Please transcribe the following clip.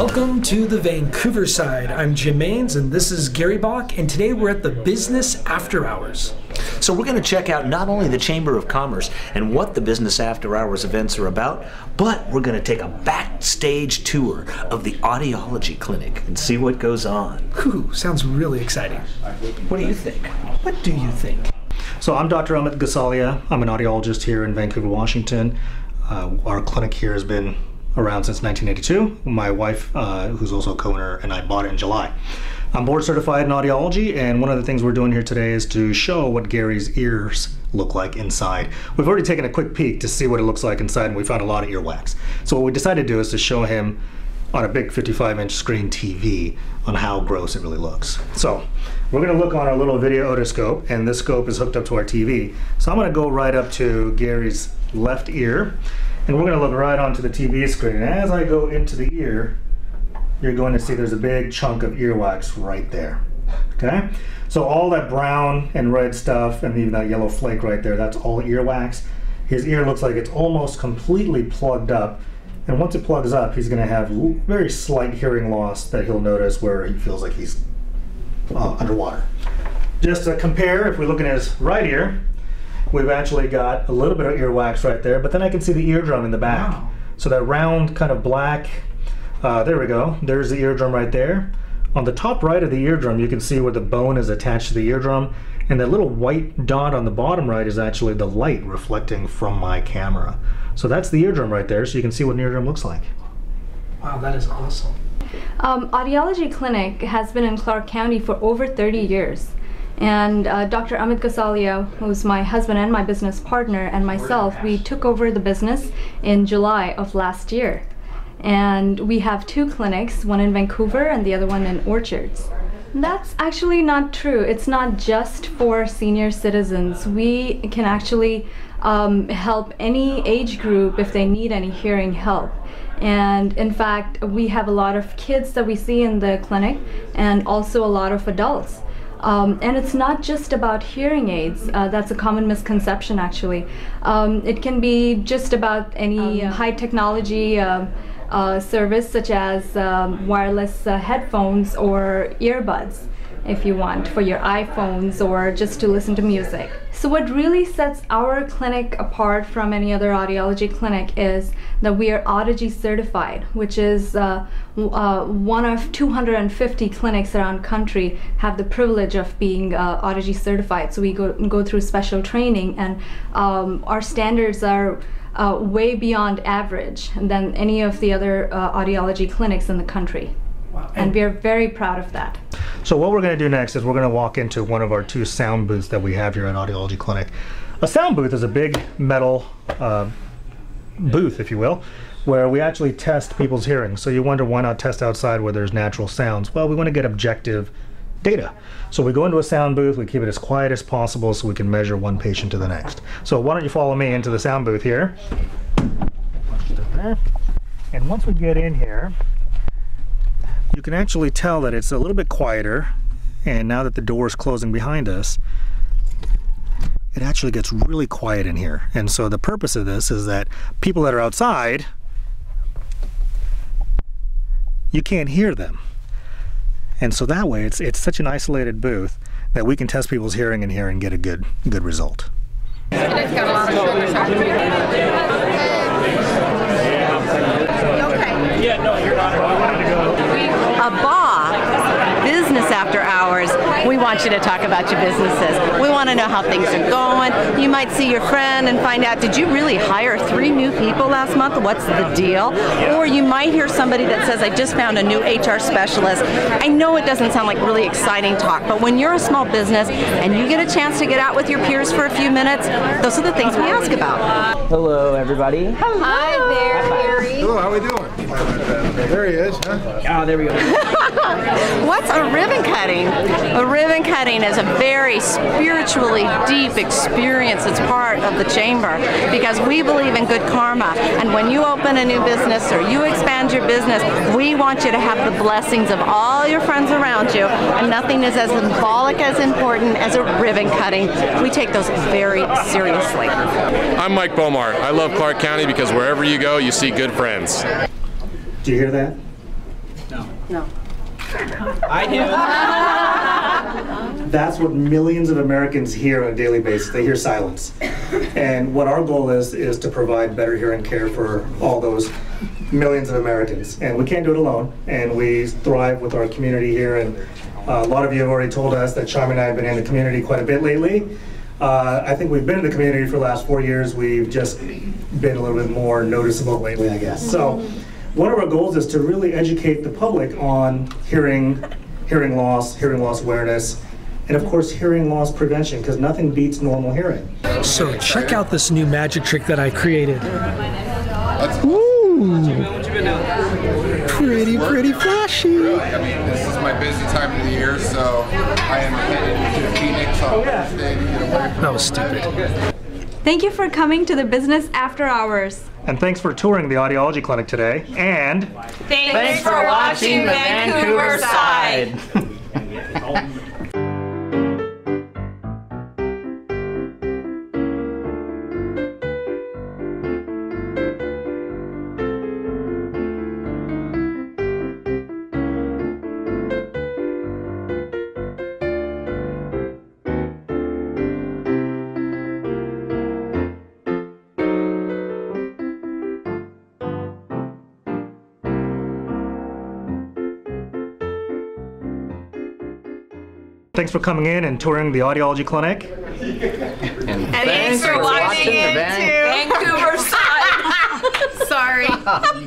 Welcome to the Vancouver side. I'm Jim Maines and this is Gary Bach, and today we're at the Business After Hours. So we're going to check out not only the Chamber of Commerce and what the Business After Hours events are about, but we're going to take a backstage tour of the Audiology Clinic and see what goes on. Whew, sounds really exciting. What do you think? What do you think? So I'm Dr. Amit Gosalia. I'm an audiologist here in Vancouver, Washington. Our clinic here has been around since 1982. My wife, who's also a co-owner, and I bought it in July. I'm board certified in audiology, and one of the things we're doing here today is to show what Gary's ears look like inside. We've already taken a quick peek to see what it looks like inside, and we found a lot of earwax. So what we decided to do is to show him on a big 55-inch screen TV on how gross it really looks. So we're gonna look on our little video otoscope, and this scope is hooked up to our TV. So I'm gonna go right up to Gary's left ear, and we're gonna look right onto the TV screen. And as I go into the ear, you're going to see there's a big chunk of earwax right there, okay? So all that brown and red stuff and even that yellow flake right there, that's all earwax. His ear looks like it's almost completely plugged up. And once it plugs up, he's gonna have very slight hearing loss that he'll notice where he feels like he's underwater. Just to compare, if we look at his right ear, we've actually got a little bit of earwax right there, but then I can see the eardrum in the back. Wow. So that round kind of black, there we go, there's the eardrum right there. On the top right of the eardrum, you can see where the bone is attached to the eardrum, and that little white dot on the bottom right is actually the light reflecting from my camera. So that's the eardrum right there, so you can see what an eardrum looks like. Wow, that is awesome. Audiology Clinic has been in Clark County for over 30 years. And Dr. Amit Gosalia, who's my husband and my business partner, and myself, we took over the business in July of last year. And we have two clinics, one in Vancouver and the other one in Orchards. That's actually not true. It's not just for senior citizens. We can actually help any age group if they need any hearing help. And in fact, we have a lot of kids that we see in the clinic and also a lot of adults. And it's not just about hearing aids. That's a common misconception, actually. It can be just about any high technology service, such as wireless headphones or earbuds, if you want, for your iPhones or just to listen to music. So what really sets our clinic apart from any other audiology clinic is that we are Audiology certified, which is one of 250 clinics around the country have the privilege of being Audiology certified. So we go through special training, and our standards are way beyond average than any of the other audiology clinics in the country. Wow. And we are very proud of that. So what we're going to do next is we're going to walk into one of our two sound booths that we have here at Audiology Clinic. A sound booth is a big metal booth, if you will, where we actually test people's hearing. So you wonder, why not test outside where there's natural sounds? Well, we want to get objective data. So we go into a sound booth, we keep it as quiet as possible so we can measure one patient to the next. So why don't you follow me into the sound booth here. And once we get in here, you can actually tell that it's a little bit quieter, and now that the door is closing behind us, it actually gets really quiet in here. And so the purpose of this is that people that are outside, you can't hear them. And so that way it's such an isolated booth that we can test people's hearing in here and get a good result. It's got a lot of sugar. Okay. Yeah, no, you're not. I wanted to go. Business After Hours. We want you to talk about your businesses. We want to know how things are going. You might see your friend and find out, did you really hire 3 new people last month? What's the deal? Or you might hear somebody that says, I just found a new HR specialist. I know it doesn't sound like really exciting talk, but when you're a small business and you get a chance to get out with your peers for a few minutes, those are the things we ask about. Hello, everybody. Hello. Hi there, Harry. Hello, how are we doing? There he is, huh? Oh, there we go. What's a ribbon cutting? A ribbon cutting is a very spiritually deep experience. It's part of the chamber because we believe in good karma. And when you open a new business or you expand your business, we want you to have the blessings of all your friends around you. And nothing is as symbolic, as important as a ribbon cutting. We take those very seriously. I'm Mike Beaumart. I love Clark County because wherever you go, you see good friends. Do you hear that? No. I do. That's what millions of Americans hear on a daily basis. They hear silence. And what our goal is to provide better hearing care for all those millions of Americans. And we can't do it alone. And we thrive with our community here. And a lot of you have already told us that Charmi and I have been in the community quite a bit lately. I think we've been in the community for the last 4 years. We've just been a little bit more noticeable lately, I guess. So one of our goals is to really educate the public on hearing loss awareness, and of course hearing loss prevention, because nothing beats normal hearing. So check out this new magic trick that I created. Ooh, pretty flashy. Really, I mean, this is my busy time of the year, so I am headed to Phoenix on Thursday to get away from That was stupid. Thank you for coming to the Business After Hours. And thanks for touring the Audiology Clinic today. And Thanks for watching the Vancouver side. thanks for coming in and touring the Audiology Clinic. And thanks for watching the Vancouver side. Sorry.